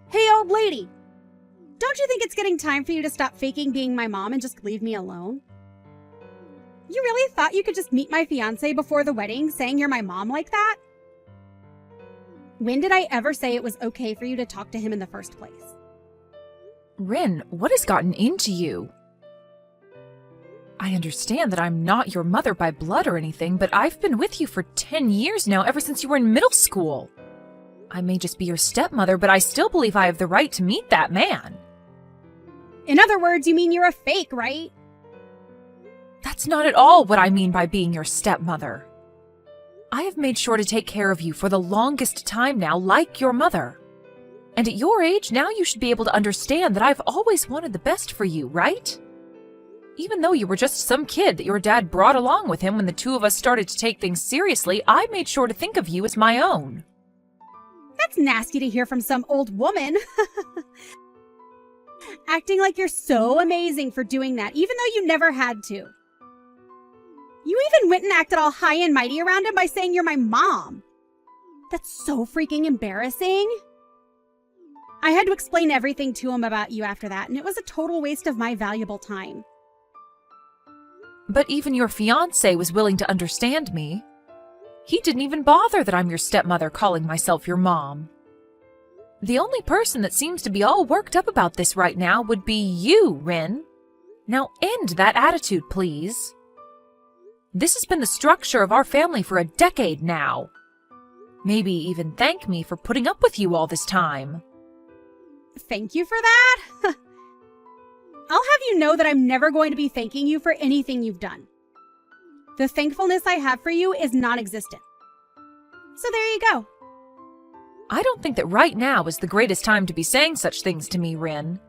Hey, old lady! Don't you think it's getting time for you to stop faking being my mom and just leave me alone? You really thought you could just meet my fiancé before the wedding saying you're my mom like that? When did I ever say it was okay for you to talk to him in the first place? Rin, what has gotten into you? I understand that I'm not your mother by blood or anything, but I've been with you for 10 years now, ever since you were in middle school. I may just be your stepmother, but I still believe I have the right to meet that man. In other words, you mean you're a fake, right? That's not at all what I mean by being your stepmother. I have made sure to take care of you for the longest time now, like your mother. And at your age, now you should be able to understand that I've always wanted the best for you, right? Even though you were just some kid that your dad brought along with him when the two of us started to take things seriously, I made sure to think of you as my own. That's nasty to hear from some old woman. Acting like you're so amazing for doing that, even though you never had to. You even went and acted all high and mighty around him by saying you're my mom. That's so freaking embarrassing. I had to explain everything to him about you after that, and it was a total waste of my valuable time. But even your fiancé was willing to understand me. He didn't even bother that I'm your stepmother calling myself your mom. The only person that seems to be all worked up about this right now would be you, Rin. Now end that attitude, please. This has been the structure of our family for a decade now. Maybe even thank me for putting up with you all this time. Thank you for that? I'll have you know that I'm never going to be thanking you for anything you've done. The thankfulness I have for you is non-existent. So there you go. I don't think that right now is the greatest time to be saying such things to me, Rin.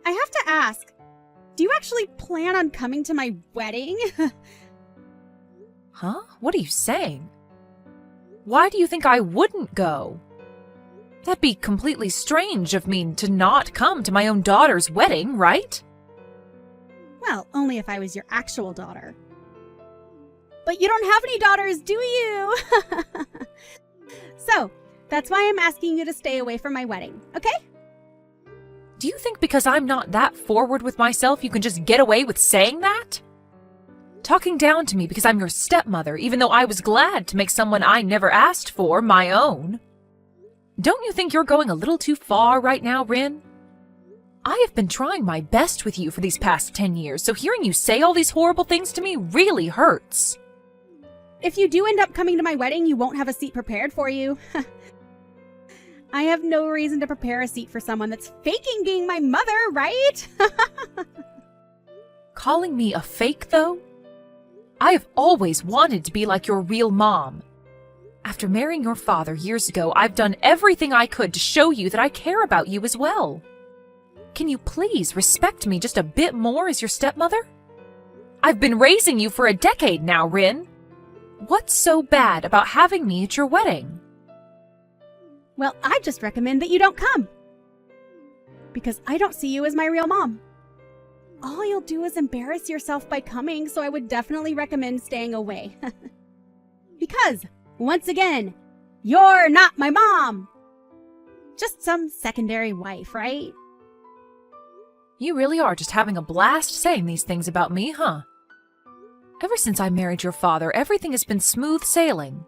I have to ask, do you actually plan on coming to my wedding? Huh? What are you saying? Why do you think I wouldn't go? That'd be completely strange of me to not come to my own daughter's wedding, right? Well, only if I was your actual daughter. But you don't have any daughters, do you? So, that's why I'm asking you to stay away from my wedding, okay? Do you think because I'm not that forward with myself you can just get away with saying that? Talking down to me because I'm your stepmother, even though I was glad to make someone I never asked for my own. Don't you think you're going a little too far right now, Rin? I have been trying my best with you for these past 10 years, so hearing you say all these horrible things to me really hurts. If you do end up coming to my wedding, you won't have a seat prepared for you. I have no reason to prepare a seat for someone that's faking being my mother, right? Calling me a fake, though? I have always wanted to be like your real mom. After marrying your father years ago, I've done everything I could to show you that I care about you as well. Can you please respect me just a bit more as your stepmother? I've been raising you for a decade now, Rin. What's so bad about having me at your wedding? Well, I just recommend that you don't come. Because I don't see you as my real mom. All you'll do is embarrass yourself by coming, so I would definitely recommend staying away. Because, once again, you're not my mom. Just some secondary wife, right? You really are just having a blast saying these things about me, huh? Ever since I married your father, everything has been smooth sailing.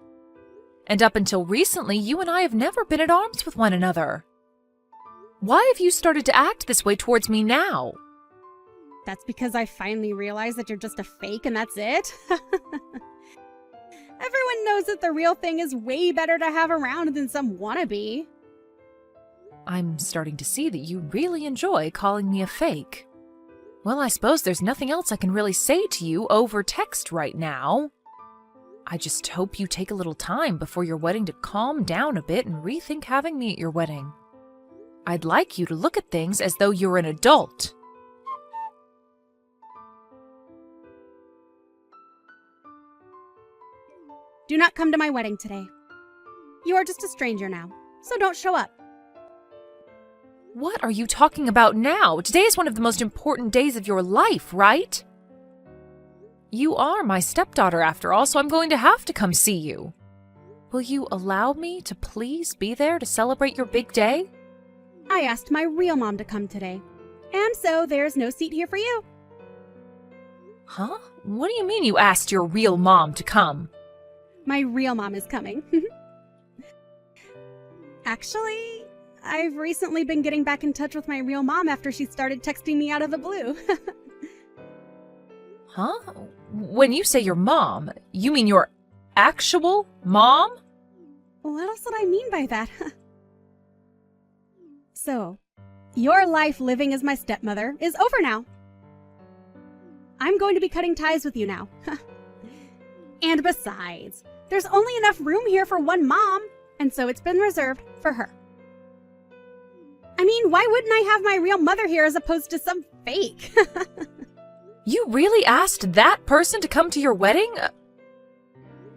And up until recently, you and I have never been at arms with one another. Why have you started to act this way towards me now? That's because I finally realized that you're just a fake and that's it. Everyone knows that the real thing is way better to have around than some wannabe. I'm starting to see that you really enjoy calling me a fake. Well, I suppose there's nothing else I can really say to you over text right now. I just hope you take a little time before your wedding to calm down a bit and rethink having me at your wedding. I'd like you to look at things as though you're an adult. Do not come to my wedding today. You are just a stranger now, so don't show up. What are you talking about now? Today is one of the most important days of your life, right? You are my stepdaughter after all, so I'm going to have to come see you. Will you allow me to please be there to celebrate your big day? I asked my real mom to come today, and so there's no seat here for you. Huh? What do you mean you asked your real mom to come? My real mom is coming. Actually, I've recently been getting back in touch with my real mom after she started texting me out of the blue. Huh? When you say your mom, you mean your actual mom? What else would I mean by that? So, your life living as my stepmother is over now. I'm going to be cutting ties with you now. And besides, there's only enough room here for one mom, and so it's been reserved for her. I mean, why wouldn't I have my real mother here as opposed to some fake? You really asked that person to come to your wedding?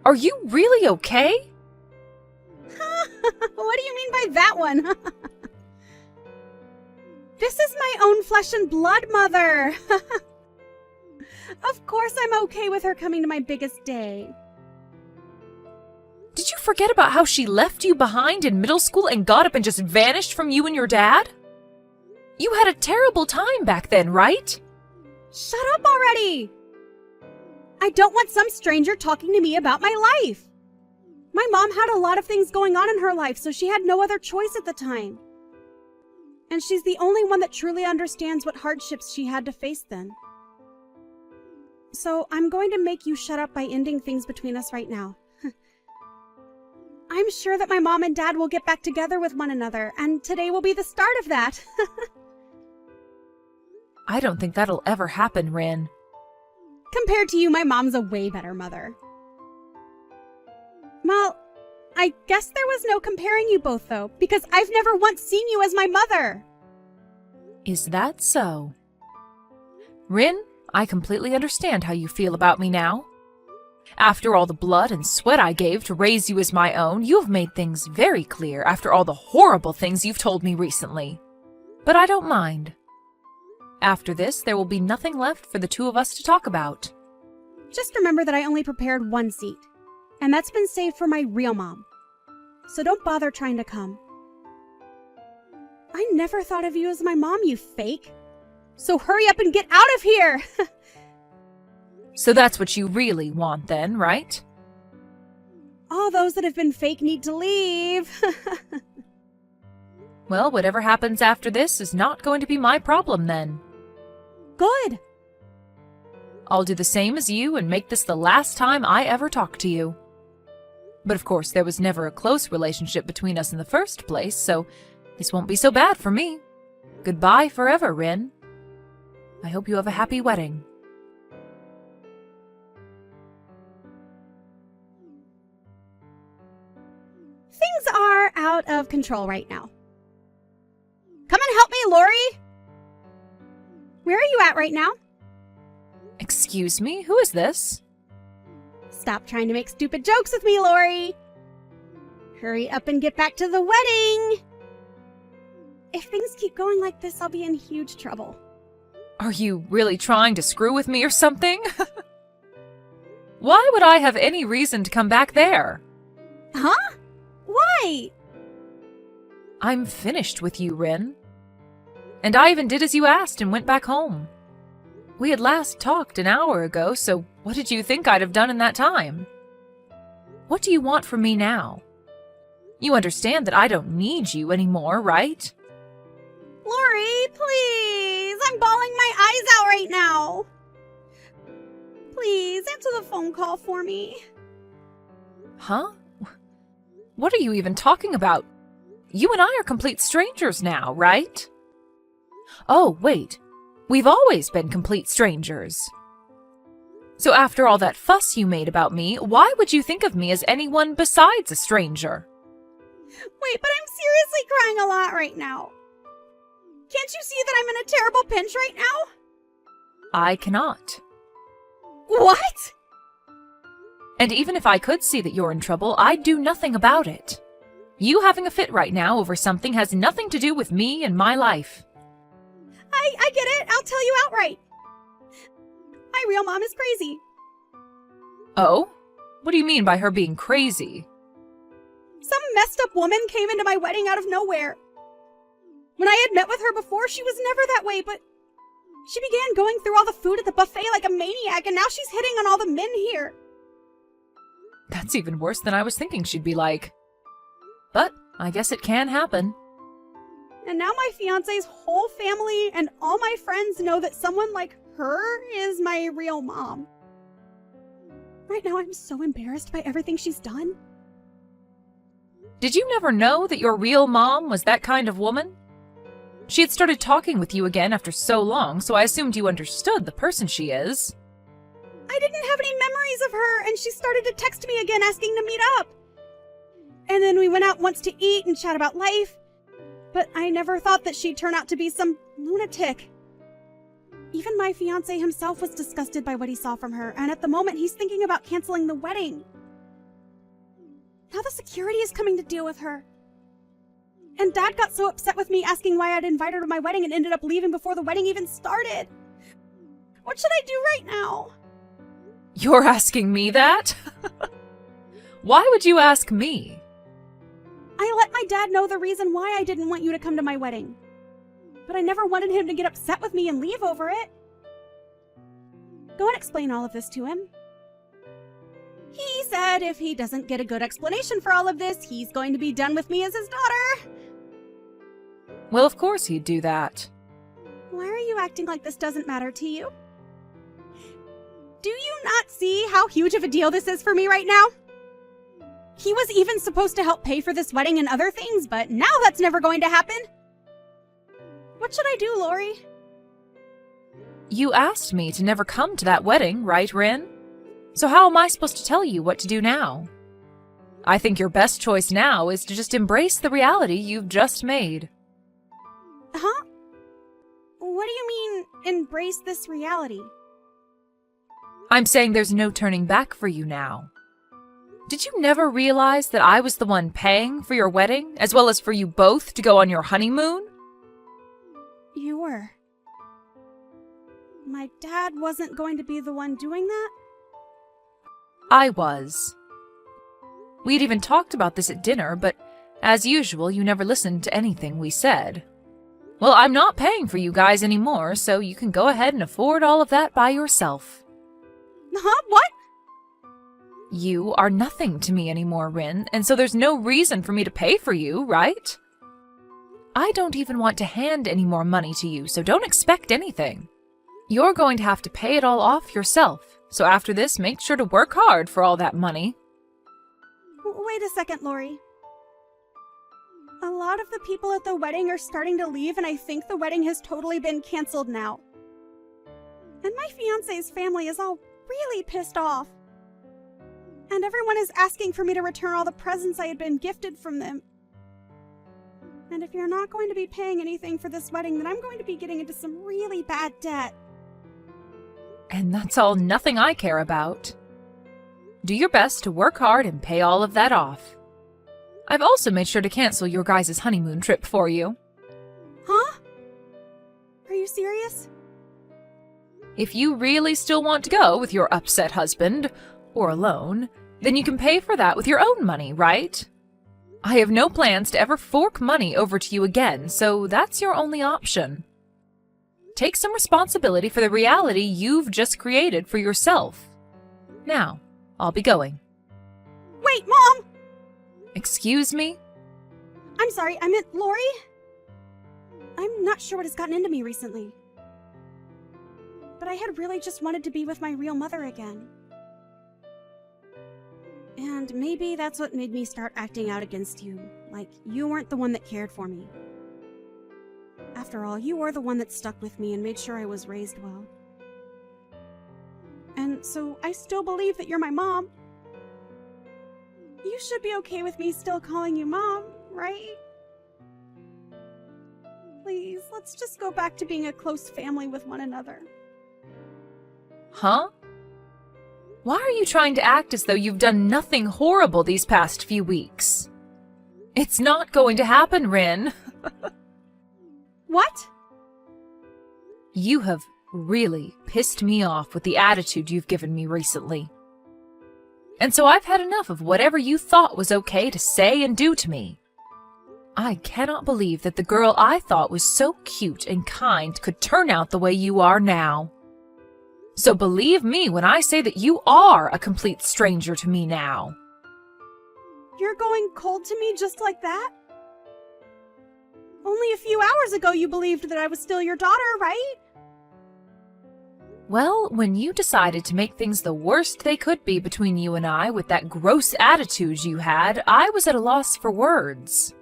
Are you really okay? What do you mean by that one? This is my own flesh and blood mother. Of course I'm okay with her coming to my biggest day. Did you forget about how she left you behind in middle school and got up and just vanished from you and your dad? You had a terrible time back then, right? Shut up already! I don't want some stranger talking to me about my life. My mom had a lot of things going on in her life, so she had no other choice at the time. And she's the only one that truly understands what hardships she had to face then. So I'm going to make you shut up by ending things between us right now. I'm sure that my mom and dad will get back together with one another, and today will be the start of that. I don't think that'll ever happen, Rin. Compared to you, my mom's a way better mother. Well, I guess there was no comparing you both, though, because I've never once seen you as my mother. Is that so? Rin, I completely understand how you feel about me now. After all the blood and sweat I gave to raise you as my own, you have made things very clear after all the horrible things you've told me recently. But I don't mind. After this, there will be nothing left for the two of us to talk about. Just remember that I only prepared one seat, and that's been saved for my real mom. So don't bother trying to come. I never thought of you as my mom, you fake. So hurry up and get out of here! So that's what you really want then, right? All those that have been fake need to leave. Well, whatever happens after this is not going to be my problem then. Good. I'll do the same as you and make this the last time I ever talk to you. But of course, there was never a close relationship between us in the first place, so this won't be so bad for me. Goodbye forever, Rin. I hope you have a happy wedding. Things are out of control right now. Come and help me, Lori! Where are you at right now? Excuse me, who is this? Stop trying to make stupid jokes with me, Lori! Hurry up and get back to the wedding! If things keep going like this, I'll be in huge trouble. Are you really trying to screw with me or something? Why would I have any reason to come back there? Huh? Why? I'm finished with you, Rin. And I even did as you asked and went back home. We had last talked an hour ago, so what did you think I'd have done in that time? What do you want from me now? You understand that I don't need you anymore, right? Lori, please! I'm bawling my eyes out right now! Please, answer the phone call for me. Huh? What are you even talking about? You and I are complete strangers now, right? Oh, wait. We've always been complete strangers. So after all that fuss you made about me, why would you think of me as anyone besides a stranger? Wait, but I'm seriously crying a lot right now. Can't you see that I'm in a terrible pinch right now? I cannot. What? And even if I could see that you're in trouble, I'd do nothing about it. You having a fit right now over something has nothing to do with me and my life. I get it. I'll tell you outright. My real mom is crazy. Oh? What do you mean by her being crazy? Some messed up woman came into my wedding out of nowhere. When I had met with her before, she was never that way, but she began going through all the food at the buffet like a maniac, and now she's hitting on all the men here. That's even worse than I was thinking she'd be like. But I guess it can happen. And now my fiancé's whole family and all my friends know that someone like her is my real mom. Right now, I'm so embarrassed by everything she's done. Did you never know that your real mom was that kind of woman? She had started talking with you again after so long, so I assumed you understood the person she is. I didn't have any memories of her, and she started to text me again asking to meet up. And then we went out once to eat and chat about life, but I never thought that she'd turn out to be some lunatic. Even my fiancé himself was disgusted by what he saw from her, and at the moment he's thinking about canceling the wedding. Now the security is coming to deal with her. And Dad got so upset with me asking why I'd invite her to my wedding and ended up leaving before the wedding even started. What should I do right now? You're asking me that? Why would you ask me? I let my dad know the reason why I didn't want you to come to my wedding. But I never wanted him to get upset with me and leave over it. Go and explain all of this to him. He said if he doesn't get a good explanation for all of this, he's going to be done with me as his daughter. Well, of course he'd do that. Why are you acting like this doesn't matter to you? Do you not see how huge of a deal this is for me right now? He was even supposed to help pay for this wedding and other things, but now that's never going to happen. What should I do, Lori? You asked me to never come to that wedding, right, Rin? So how am I supposed to tell you what to do now? I think your best choice now is to just embrace the reality you've just made. Huh? What do you mean, embrace this reality? I'm saying there's no turning back for you now. Did you never realize that I was the one paying for your wedding, as well as for you both to go on your honeymoon? You were. My dad wasn't going to be the one doing that? I was. We'd even talked about this at dinner, but as usual, you never listened to anything we said. Well, I'm not paying for you guys anymore, so you can go ahead and afford all of that by yourself. Huh? What? You are nothing to me anymore, Rin, and so there's no reason for me to pay for you, right? I don't even want to hand any more money to you, so don't expect anything. You're going to have to pay it all off yourself, so after this, make sure to work hard for all that money. Wait a second, Lori. A lot of the people at the wedding are starting to leave, and I think the wedding has totally been canceled now. And my fiancé's family is all really pissed off. And everyone is asking for me to return all the presents I had been gifted from them. And if you're not going to be paying anything for this wedding, then I'm going to be getting into some really bad debt. And that's all nothing I care about. Do your best to work hard and pay all of that off. I've also made sure to cancel your guys' honeymoon trip for you. Huh? Are you serious? If you really still want to go with your upset husband, or alone, then you can pay for that with your own money, right? I have no plans to ever fork money over to you again, so that's your only option. Take some responsibility for the reality you've just created for yourself. Now, I'll be going. Wait, Mom! Excuse me? I'm sorry, I meant Lori? I'm not sure what has gotten into me recently. But I had really just wanted to be with my real mother again. And maybe that's what made me start acting out against you, like you weren't the one that cared for me. After all, you were the one that stuck with me and made sure I was raised well. And so I still believe that you're my mom. You should be okay with me still calling you Mom, right? Please, let's just go back to being a close family with one another. Huh? Why are you trying to act as though you've done nothing horrible these past few weeks? It's not going to happen, Rin. What? You have really pissed me off with the attitude you've given me recently. And so I've had enough of whatever you thought was okay to say and do to me. I cannot believe that the girl I thought was so cute and kind could turn out the way you are now. So believe me when I say that you are a complete stranger to me now. You're going cold to me just like that? Only a few hours ago you believed that I was still your daughter, right? Well, when you decided to make things the worst they could be between you and I with that gross attitude you had, I was at a loss for words.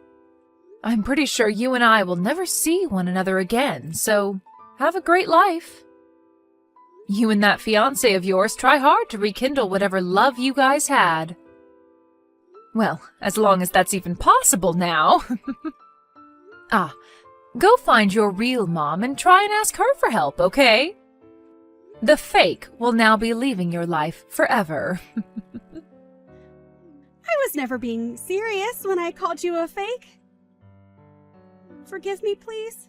I'm pretty sure you and I will never see one another again, so have a great life. You and that fiancé of yours try hard to rekindle whatever love you guys had. Well, as long as that's even possible now. Go find your real mom and try and ask her for help, okay? The fake will now be leaving your life forever. I was never being serious when I called you a fake. Forgive me, please.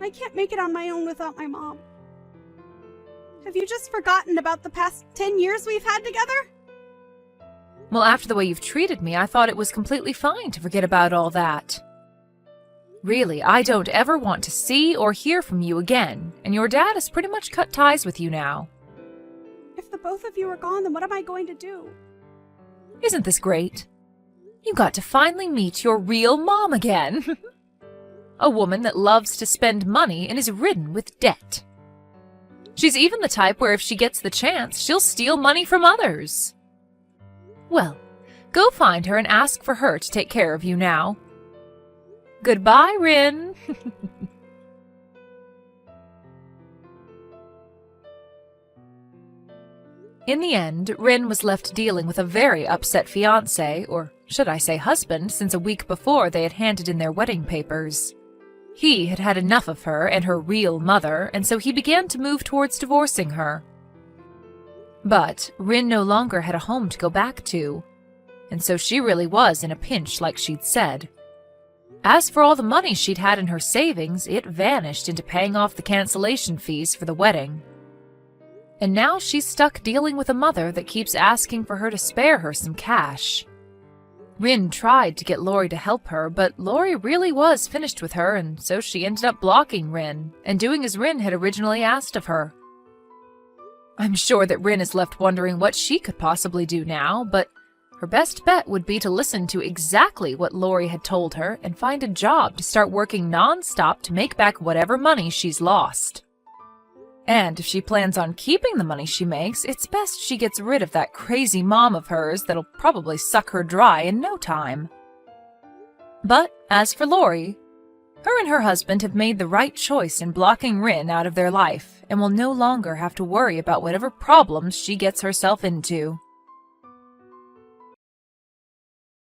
I can't make it on my own without my mom. Have you just forgotten about the past 10 years we've had together? Well, after the way you've treated me, I thought it was completely fine to forget about all that. Really, I don't ever want to see or hear from you again, and your dad has pretty much cut ties with you now. If the both of you are gone, then what am I going to do? Isn't this great? You got to finally meet your real mom again. A woman that loves to spend money and is ridden with debt. She's even the type where if she gets the chance, she'll steal money from others. Well, go find her and ask for her to take care of you now. Goodbye, Rin. In the end, Rin was left dealing with a very upset fiancé, or should I say husband, since a week before they had handed in their wedding papers. He had had enough of her and her real mother, and so he began to move towards divorcing her. But Rin no longer had a home to go back to, and so she really was in a pinch like she'd said. As for all the money she'd had in her savings, it vanished into paying off the cancellation fees for the wedding. And now she's stuck dealing with a mother that keeps asking for her to spare her some cash. Rin tried to get Lori to help her, but Lori really was finished with her, and so she ended up blocking Rin, and doing as Rin had originally asked of her. I'm sure that Rin is left wondering what she could possibly do now, but her best bet would be to listen to exactly what Lori had told her and find a job to start working non-stop to make back whatever money she's lost. And if she plans on keeping the money she makes, it's best she gets rid of that crazy mom of hers that'll probably suck her dry in no time. But as for Lori, her and her husband have made the right choice in blocking Rin out of their life and will no longer have to worry about whatever problems she gets herself into.